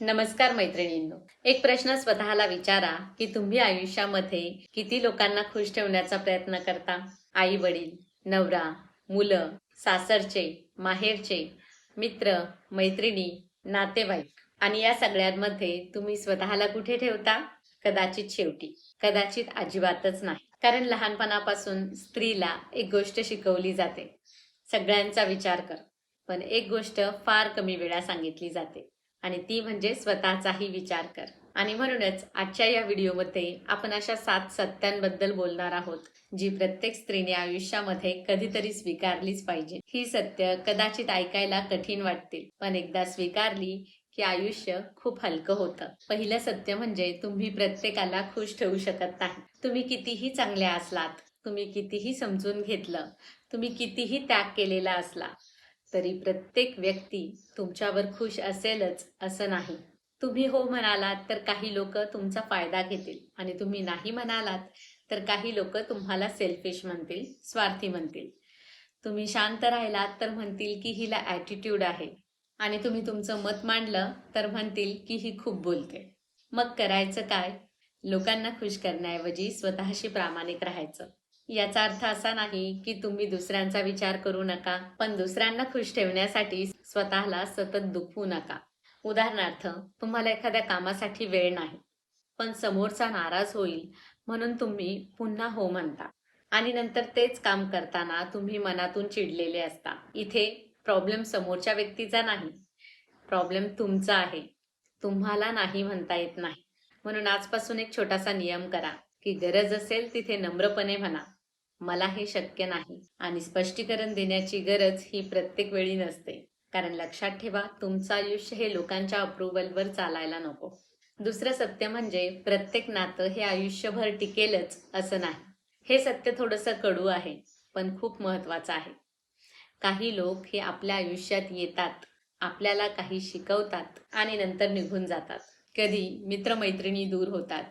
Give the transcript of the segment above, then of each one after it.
नमस्कार मैत्रिणींनो. एक प्रश्न स्वतःला विचारा की तुम्ही आयुष्यामध्ये किती लोकांना खुश ठेवण्याचा प्रयत्न करता? आई वडील, नवरा, मुलं, सासरचे, माहेरचे, मित्र, मैत्रिणी, नातेवाईक आणि या सगळ्यांमध्ये तुम्ही स्वतःला कुठे ठेवता? कदाचित शेवटी, कदाचित अजिबातच नाही. कारण लहानपणापासून स्त्रीला एक गोष्ट शिकवली जाते, सगळ्यांचा विचार कर. पण एक गोष्ट फार कमी वेळा सांगितली जाते आणि ती म्हणजे स्वतःचाही विचार कर. आणि म्हणूनच आजच्या या व्हिडिओमध्ये आपण अशा 7 सत्यांबद्दल बोलणार आहोत, जी प्रत्येक स्त्रीने आयुष्यामध्ये कधीतरी स्वीकारलीच पाहिजे. ही सत्य कदाचित ऐकायला कठीण वाटतील, पण एकदा स्वीकारली की आयुष्य खूप हलकं होतं. पहिलं सत्य म्हणजे तुम्ही प्रत्येकाला खुश ठेवू शकत नाही. तुम्ही कितीही चांगले असलात, तुम्ही कितीही समजून घेतलं, तुम्ही कितीही त्याग केलेला असला, तरी प्रत्येक व्यक्ती तुमच्यावर खुश असेलच असं नाही. तुम्ही हो म्हणालात तर काही लोक तुमचा फायदा घेतील आणि तुम्ही नाही म्हणालात तर काही लोक तुम्हाला सेल्फिश म्हणतील, स्वार्थी म्हणतील. तुम्ही शांत राहिलात तर म्हणतील की हिला ॲटिट्यूड आहे आणि तुम्ही तुमचं मत मांडलं तर म्हणतील की ही खूप बोलते. मग करायचं काय? लोकांना खुश करण्याऐवजी स्वतःशी प्रामाणिक राहायचं. याचा अर्थ असा नाही की तुम्ही दुसऱ्यांचा विचार करू नका, पण दुसऱ्यांना खुश ठेवण्यासाठी स्वतःला सतत दुखवू नका. उदाहरणार्थ, तुम्हाला एखाद्या कामासाठी वेळ नाही, पण समोरचा नाराज होईल म्हणून तुम्ही पुन्हा हो म्हणता आणि नंतर तेच काम करताना तुम्ही मनातून चिडलेले असता. इथे प्रॉब्लेम समोरच्या व्यक्तीचा नाही, प्रॉब्लेम तुमचा आहे. तुम्हाला नाही म्हणता येत नाही. म्हणून आजपासून एक छोटासा नियम करा की गरज असेल तिथे नम्रपणे म्हणा, मला हे शक्य नाही. आणि स्पष्टीकरण देण्याची गरज ही प्रत्येक वेळी नसते. कारण लक्षात ठेवा, तुमचं आयुष्य हे लोकांच्या अप्रुव्हलवर चालायला नको. दुसरं सत्य म्हणजे प्रत्येक नातं हे आयुष्यभर टिकेलच असं नाही. हे सत्य थोडंसं कडू आहे, पण खूप महत्वाचं आहे. काही लोक हे आपल्या आयुष्यात येतात, आपल्याला काही शिकवतात आणि नंतर निघून जातात. कधी मित्रमैत्रिणी दूर होतात,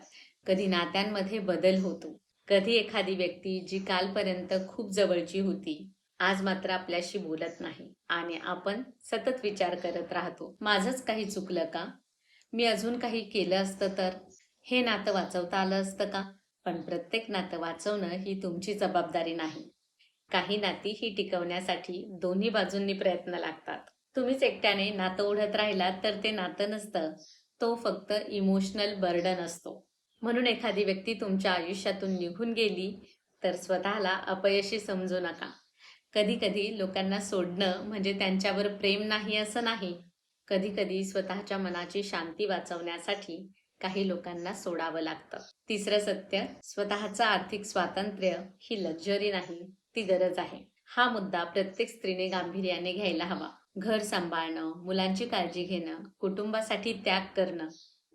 कधी नात्यांमध्ये बदल होतो, कधी एखादी व्यक्ती जी कालपर्यंत खूप जवळची होती आज मात्र आपल्याशी बोलत नाही आणि आपण सतत विचार करत राहतो, माझंच काही चुकलं का? मी अजून काही केलं असतं तर? हे नातं वाचवता आलं असतं का? पण प्रत्येक नातं वाचवणं ही तुमची जबाबदारी नाही. काही नाती ही टिकवण्यासाठी दोन्ही बाजूंनी प्रयत्न लागतात. तुम्हीच एकट्याने नातं ओढत राहिलात तर ते नातं नसतं, तो फक्त इमोशनल बर्डन असतो. म्हणून एखादी व्यक्ती तुमच्या आयुष्यातून निघून गेली तर स्वतःला अपयशी समजू नका. कधी कधी लोकांना सोडणं म्हणजे त्यांच्यावर प्रेम नाही असं नाही. कधी कधी स्वतःच्या मनाची शांती वाचवण्यासाठी काही लोकांना सोडावं लागतं. तिसरं सत्य, स्वतःचं आर्थिक स्वातंत्र्य ही लक्झरी नाही, ती गरज आहे. हा मुद्दा प्रत्येक स्त्रीने गांभीर्याने घ्यायला हवा. घर सांभाळणं, मुलांची काळजी घेणं, कुटुंबासाठी त्याग करणं,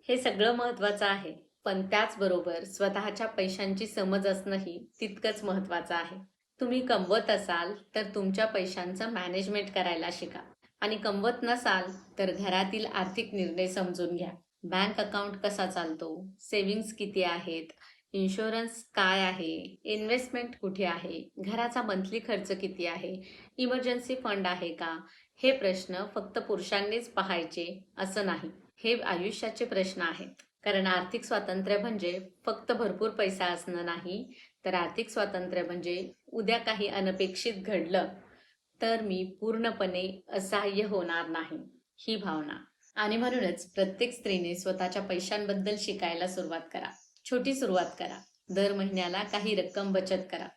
हे सगळं महत्वाचं आहे. पण त्याचबरोबर स्वतःच्या पैशांची समज असणंही तितकंच महत्वाचं आहे. तुम्ही कमवत असाल तर तुमच्या पैशांचं मॅनेजमेंट करायला शिका आणि कमवत नसाल तर घरातील आर्थिक निर्णय समजून घ्या. बँक अकाउंट कसा चालतो, सेव्हिंग्स किती आहेत, इन्शुरन्स काय आहे, इन्व्हेस्टमेंट कुठे आहे, घराचा मंथली खर्च किती आहे, इमर्जन्सी फंड आहे का, हे प्रश्न फक्त पुरुषांनीच पाहायचे असं नाही. हे आयुष्याचे प्रश्न आहेत. कारण आर्थिक स्वातंत्र्य म्हणजे फक्त भरपूर पैसा असणं नाही, तर आर्थिक स्वातंत्र्य म्हणजे उद्या काही अनपेक्षित घडलं तर मी पूर्णपणे असहाय्य होणार नाही, ही भावना. आणि म्हणूनच प्रत्येक स्त्रीने स्वतःच्या पैशांबद्दल शिकायला सुरुवात करा. छोटी सुरुवात करा. दर महिन्याला काही रक्कम बचत करा.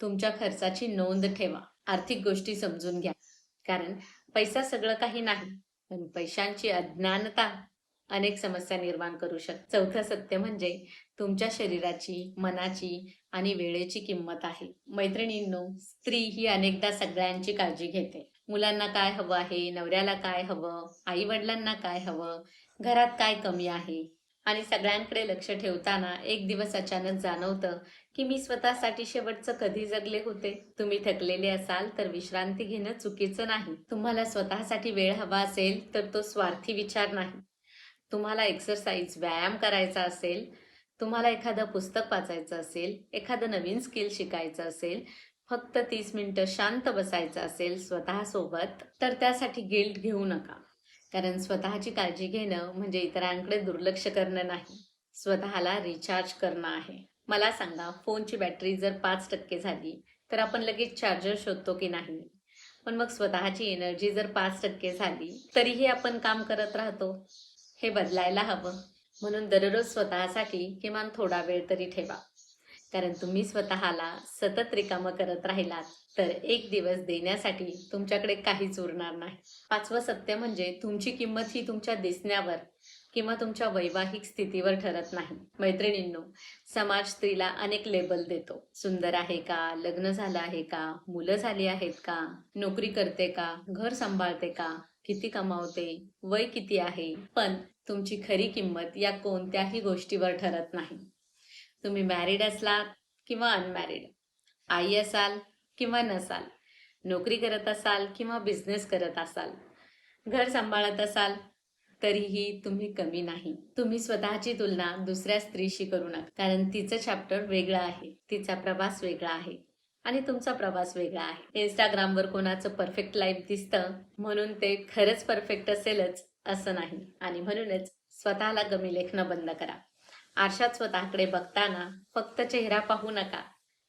तुमच्या खर्चाची नोंद ठेवा. आर्थिक गोष्टी समजून घ्या. कारण पैसा सगळं काही नाही, पण पैशांची अज्ञानता अनेक समस्या निर्माण करू शकते. चौथं सत्य म्हणजे तुमच्या शरीराची, मनाची आणि वेळेची किंमत आहे. मैत्रिणींनो, स्त्री ही अनेकदा सगळ्यांची काळजी घेते. मुलांना काय हवं आहे, नवऱ्याला काय हवं, आई वडिलांना काय हवं, घरात काय कमी आहे, आणि सगळ्यांकडे लक्ष ठेवताना एक दिवस अचानक जाणवतं की मी स्वतःसाठी शेवटचं कधी जगले होते. तुम्ही थकलेले असाल तर विश्रांती घेणं चुकीचं नाही. तुम्हाला स्वतःसाठी वेळ हवा असेल तर तो स्वार्थी विचार नाही. तुम्हाला एक्सरसाइज, व्यायाम करायचा असेल, तुम्हाला एखादं पुस्तक वाचायचं असेल, एखादं नवीन स्किल शिकायचं असेल, फक्त 30 मिनिटं शांत बसायचं असेल स्वतःसोबत, तर त्यासाठी गिल्ट घेऊ नका. कारण स्वतःची काळजी घेणं म्हणजे इतरांकडे दुर्लक्ष करणं नाही, स्वतःला रिचार्ज करणं आहे. मला सांगा, फोनची बॅटरी जर 5% झाली तर आपण लगेच चार्जर शोधतो की नाही? पण मग स्वतःची एनर्जी जर 5% झाली तरीही आपण काम करत राहतो. हे बदलायला हवं. म्हणून दररोज स्वतःसाठी किमान थोडा वेळ तरी ठेवा. कारण तुम्ही स्वतःला सतत रिकामं करत राहिलात तर एक दिवस देण्यासाठी तुमच्याकडे काहीच उरणार नाही. 5वं सत्य म्हणजे तुमची किंमत ही तुमच्या दिसण्यावर किंवा तुमच्या वैवाहिक स्थितीवर ठरत नाही. मैत्रिणींनो, समाज स्त्रीला अनेक लेबल देतो. सुंदर आहे का, लग्न झालं आहे का, मुलं झाली आहेत का, नोकरी करते का, घर सांभाळते का, किती कमावते, वय किती आहे. पण तुमची खरी किंमत या कोणत्याही गोष्टीवर ठरत नाही. तुम्ही मॅरिड असलात किंवा अनमॅरिड, आई असाल किंवा नसाल, नोकरी करत असाल किंवा बिझनेस करत असाल, घर सांभाळत असाल, तरीही तुम्ही कमी नाही. तुम्ही स्वतःची तुलना दुसऱ्या स्त्रीशी करू नका. कारण तिचं चॅप्टर वेगळं आहे, तिचा प्रवास वेगळा आहे आणि तुमचा प्रवास वेगळा आहे. इंस्टाग्रामवर कोणाचं परफेक्ट लाईफ दिसतं म्हणून ते खरंच परफेक्ट असेलच असं नाही. आणि म्हणूनच स्वतःला कमी लेखणं बंद करा. आरशात स्वतःकडे बघताना फक्त चेहरा पाहू नका,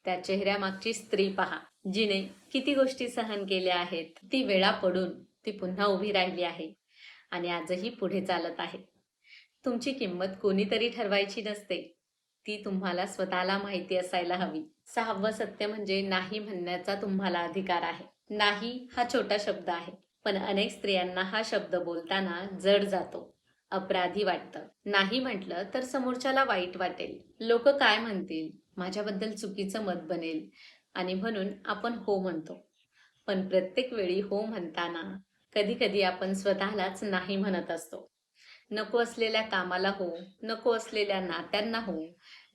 त्या चेहऱ्यामागची स्त्री पहा, जिने किती गोष्टी सहन केल्या आहेत, किती वेळा पडून ती पुन्हा उभी राहिली आहे आणि आजही पुढे चालत आहे. तुमची किंमत कोणीतरी ठरवायची नसते, ती तुम्हाला स्वतःला माहिती असायला हवी. 6वं सत्य म्हणजे नाही म्हणण्याचा तुम्हाला अधिकार आहे. नाही हा छोटा शब्द आहे, पण अनेक स्त्रियांना हा शब्द बोलताना जड जातो, अपराधी वाटतं. नाही म्हटलं तर समोरच्याला वाईट वाटेल, लोक काय म्हणतील, माझ्याबद्दल चुकीचं मत बनेल आणि म्हणून आपण हो म्हणतो. पण प्रत्येक वेळी हो म्हणताना कधी कधी आपण स्वतःलाच नाही म्हणत असतो. नको असलेल्या कामाला हो, नको असलेल्या नात्यांना हो,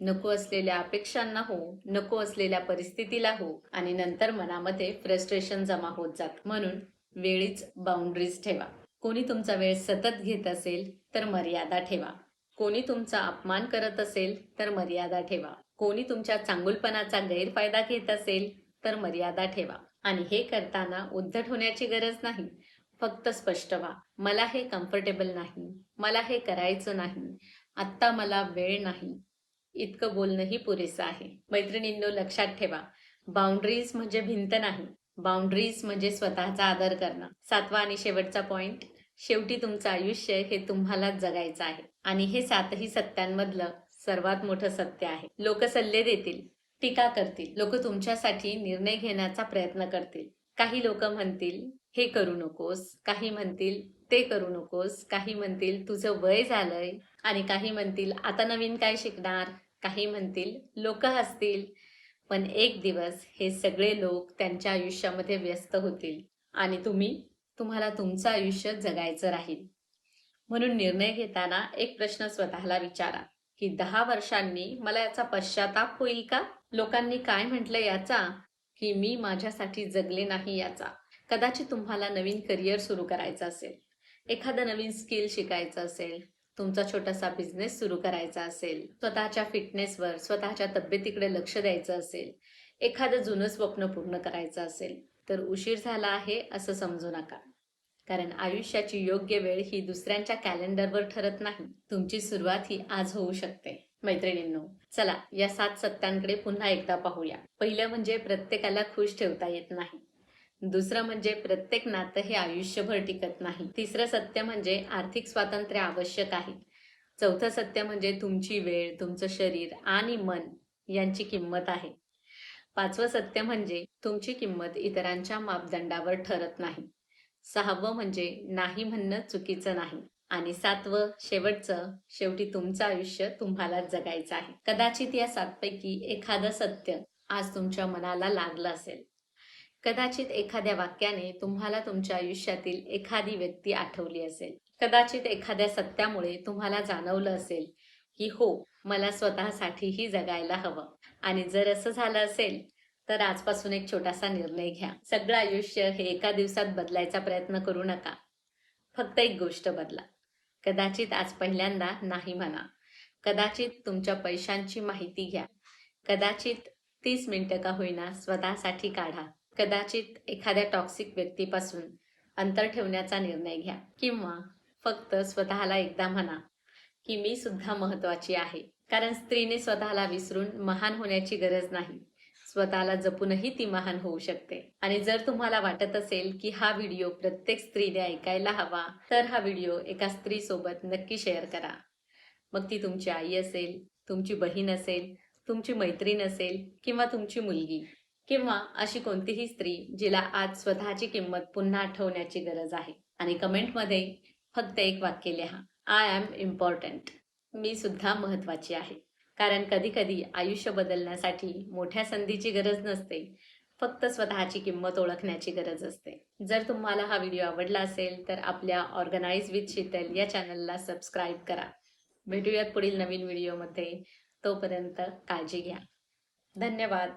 नको असलेल्या अपेक्षांना हो, नको असलेल्या परिस्थितीला हो आणि नंतर मनामध्ये फ्रस्ट्रेशन जमा होत जात. म्हणून वेळीच बाउंड्रीज ठेवा. कोणी तुमचा वेळ सतत घेत असेल तर मर्यादा ठेवा. कोणी तुमचा अपमान करत असेल तर मर्यादा ठेवा. कोणी तुमच्या चांगुलपणाचा गैरफायदा घेत असेल तर मर्यादा ठेवा. आणि हे करताना उद्धट होण्याची गरज नाही, फक्त स्पष्ट व्हा. मला हे कम्फर्टेबल नाही, मला हे करायचं नाही, आत्ता मला वेळ नाही, इतकं बोलणंही पुरेसं आहे. मैत्रिणींनो, लक्षात ठेवा, बाउंड्रीज म्हणजे भिंत नाही, बाउंड्रीज म्हणजे स्वतःचा आदर करणं. 7वा आणि शेवटचा पॉइंट, शेवटी तुमचं आयुष्य हे तुम्हालाच जगायचं आहे आणि हे 7ही सत्यांमधलं सर्वात मोठं सत्य आहे. लोक सल्ले देतील, टीका करतील, लोक तुमच्यासाठी निर्णय घेण्याचा प्रयत्न करतील. काही लोक म्हणतील हे करू नकोस, काही म्हणतील ते करू नकोस, काही म्हणतील तुझं वय झालंय आणि काही म्हणतील आता नवीन काय शिकणार, काही म्हणतील लोक हसतील. पण एक दिवस हे सगळे लोक त्यांच्या आयुष्यामध्ये व्यस्त होतील आणि तुम्हाला तुमचं आयुष्य जगायचं राहील. म्हणून निर्णय घेताना एक प्रश्न स्वतःला विचारा की 10 वर्षांनी मला याचा पश्चाताप होईल का? लोकांनी काय म्हटलं याचा, की मी माझ्यासाठी जगले नाही याचा. कदाचित तुम्हाला नवीन करिअर सुरू करायचं असेल, एखादं नवीन स्किल शिकायचं असेल, तुमचा छोटासा बिझनेस सुरू करायचा असेल, स्वतःच्या फिटनेसवर, स्वतःच्या तब्येतीकडे लक्ष द्यायचं असेल, एखादं जुनं स्वप्न पूर्ण करायचं असेल, तर उशीर झाला आहे असं समजू नका. कारण आयुष्याची योग्य वेळ ही दुसऱ्यांच्या कॅलेंडरवर ठरत नाही, तुमची सुरुवात ही आज होऊ शकते. मैत्रिणींनो, चला या 7 सत्यांकडे पुन्हा एकदा पाहूया. पहिलं म्हणजे प्रत्येकाला खुश ठेवता येत नाही. दुसरं म्हणजे प्रत्येक नातं हे आयुष्यभर टिकत नाही. तिसरं सत्य म्हणजे आर्थिक स्वातंत्र्य आवश्यक आहे. चौथं सत्य म्हणजे तुमची वेळ, तुमचं शरीर आणि मन यांची किंमत आहे. 5वं सत्य म्हणजे तुमची किंमत इतरांच्या मापदंडावर ठरत नाही. 6वं म्हणजे नाही म्हणणं चुकीचं नाही. आणि 7वं शेवटचं, शेवटी तुमचं आयुष्य तुम्हालाच जगायचं आहे. कदाचित या 7 पैकी एखादं सत्य आज तुमच्या मनाला लागलं असेल. कदाचित एखाद्या वाक्याने तुम्हाला तुमच्या आयुष्यातील एखादी व्यक्ती आठवली असेल. कदाचित एखाद्या सत्यामुळे तुम्हाला जाणवलं असेल की हो, मला स्वतःसाठीही जगायला हवं. आणि जर असं झालं असेल तर आजपासून एक छोटासा निर्णय घ्या. सगळं आयुष्य हे एका दिवसात बदलायचा प्रयत्न करू नका. फक्त एक गोष्ट बदला. कदाचित आज पहिल्यांदा नाही म्हणा. कदाचित तुमच्या पैशांची माहिती घ्या. कदाचित 30 मिनिटं का होईना स्वतःसाठी काढा. कदाचित एखाद्या टॉक्सिक व्यक्तीपासून अंतर ठेवण्याचा निर्णय घ्या. किंवा फक्त स्वतःला एकदा म्हणा की मी सुद्धा महत्वाची आहे. कारण स्त्रीने स्वतःला विसरून महान होण्याची गरज नाही. स्वतःला जपूनही ती महान होऊ शकते. आणि जर तुम्हाला वाटत असेल की हा व्हिडिओ प्रत्येक स्त्रीने ऐकायला हवा, तर हा व्हिडिओ एका स्त्री सोबत नक्की शेअर करा. मग ती तुमची आई असेल, तुमची बहीण असेल, तुमची मैत्रीण असेल किंवा तुमची मुलगी, किंवा अशी कोणतीही स्त्री जिला आज स्वतःची किंमत पुन्हा आठवण्याची गरज आहे. आणि कमेंटमध्ये फक्त एक वाक्य लिहा, आय एम इम्पॉर्टंट. मी सुद्धा महत्वाची आहे. कारण कधी कधी आयुष्य बदलण्यासाठी मोठ्या संधीची गरज नसते, फक्त स्वतःची किंमत ओळखण्याची गरज असते. जर तुम्हाला हा व्हिडिओ आवडला असेल तर आपल्या ऑर्गनाइज विथ शीतल या चॅनलला सबस्क्राईब करा. भेटूयात पुढील नवीन व्हिडिओमध्ये. तोपर्यंत काळजी घ्या. धन्यवाद.